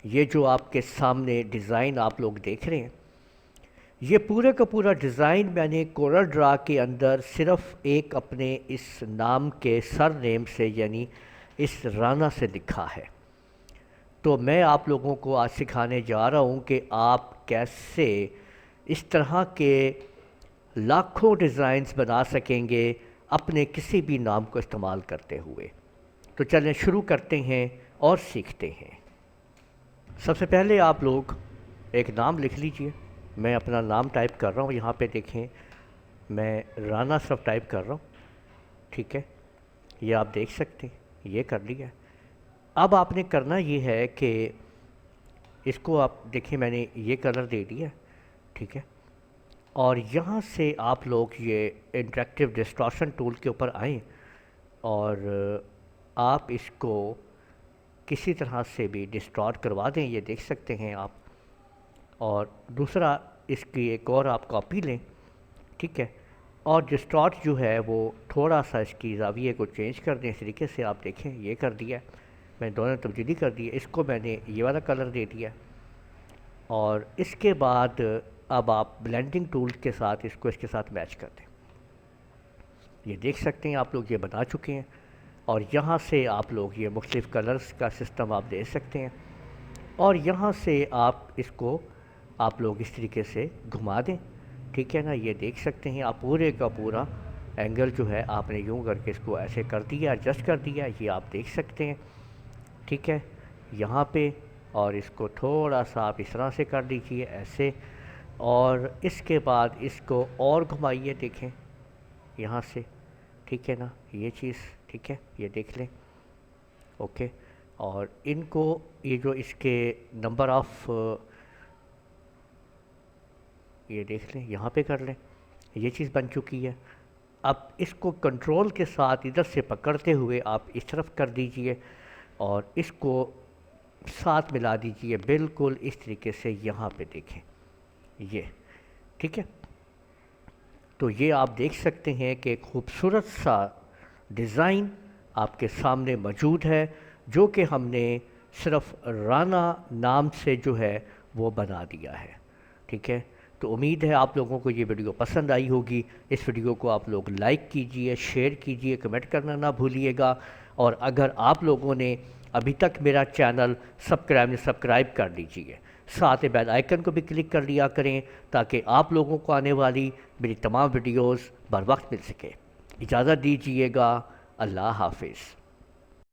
یہ جو آپ کے سامنے ڈیزائن آپ لوگ دیکھ رہے ہیں، یہ پورے کا پورا ڈیزائن میں نے کورل ڈرا کے اندر صرف ایک اپنے اس نام کے سر نیم سے یعنی اس رانا سے لکھا ہے۔ تو میں آپ لوگوں کو آج سکھانے جا رہا ہوں کہ آپ کیسے اس طرح کے لاکھوں ڈیزائنز بنا سکیں گے اپنے کسی بھی نام کو استعمال کرتے ہوئے۔ تو چلیں شروع کرتے ہیں اور سیکھتے ہیں۔ سب سے پہلے آپ لوگ ایک نام لکھ لیجئے۔ میں اپنا نام ٹائپ کر رہا ہوں، یہاں پہ دیکھیں میں رانا صرف ٹائپ کر رہا ہوں، ٹھیک ہے، یہ آپ دیکھ سکتے ہیں، یہ کر لیا۔ اب آپ نے کرنا یہ ہے کہ اس کو آپ دیکھیں میں نے یہ کلر دے دیا، ٹھیک ہے، اور یہاں سے آپ لوگ یہ انٹریکٹیو ڈسٹورشن ٹول کے اوپر آئیں اور آپ اس کو کسی طرح سے بھی ڈسٹارٹ کروا دیں، یہ دیکھ سکتے ہیں آپ، اور دوسرا اس کی ایک اور آپ کاپی لیں، ٹھیک ہے، اور ڈسٹارٹ جو ہے وہ تھوڑا سا اس کی زاویے کو چینج کر دیں۔ اس طریقے سے آپ دیکھیں یہ کر دیا، میں دونوں تبدیلی کر دی ہے، اس کو میں نے یہ والا کلر دے دیا، اور اس کے بعد اب آپ بلینڈنگ ٹول کے ساتھ اس کو اس کے ساتھ میچ کر دیں۔ یہ دیکھ سکتے ہیں آپ لوگ یہ بنا چکے ہیں، اور یہاں سے آپ لوگ یہ مختلف کلرز کا سسٹم آپ دے سکتے ہیں، اور یہاں سے آپ لوگ اس طریقے سے گھما دیں، ٹھیک ہے نا، یہ دیکھ سکتے ہیں آپ پورے کا پورا اینگل جو ہے آپ نے یوں کر کے اس کو ایسے کر دیا، ایڈجسٹ کر دیا، یہ آپ دیکھ سکتے ہیں، ٹھیک ہے، یہاں پہ، اور اس کو تھوڑا سا آپ اس طرح سے کر دیجئے ایسے، اور اس کے بعد اس کو اور گھمائیے، دیکھیں یہاں سے، ٹھیک ہے نا، یہ چیز ٹھیک ہے، یہ دیکھ لیں، اوکے، اور ان کو یہ جو اس کے نمبر آف یہ دیکھ لیں یہاں پہ کر لیں، یہ چیز بن چکی ہے۔ اب اس کو کنٹرول کے ساتھ ادھر سے پکڑتے ہوئے آپ اس طرف کر دیجئے اور اس کو ساتھ ملا دیجئے بالکل اس طریقے سے، یہاں پہ دیکھیں یہ، ٹھیک ہے، تو یہ آپ دیکھ سکتے ہیں کہ ایک خوبصورت سا ڈیزائن آپ کے سامنے موجود ہے جو کہ ہم نے صرف رانا نام سے جو ہے وہ بنا دیا ہے، ٹھیک ہے۔ تو امید ہے آپ لوگوں کو یہ ویڈیو پسند آئی ہوگی۔ اس ویڈیو کو آپ لوگ لائک کیجئے، شیئر کیجئے، کمنٹ کرنا نہ بھولیے گا، اور اگر آپ لوگوں نے ابھی تک میرا چینل سبسکرائب کر لیجئے، ساتھ بیل آئیکن کو بھی کلک کر لیا کریں تاکہ آپ لوگوں کو آنے والی میری تمام ویڈیوز بر وقت مل سکے۔ اجازت دیجئے گا، اللہ حافظ۔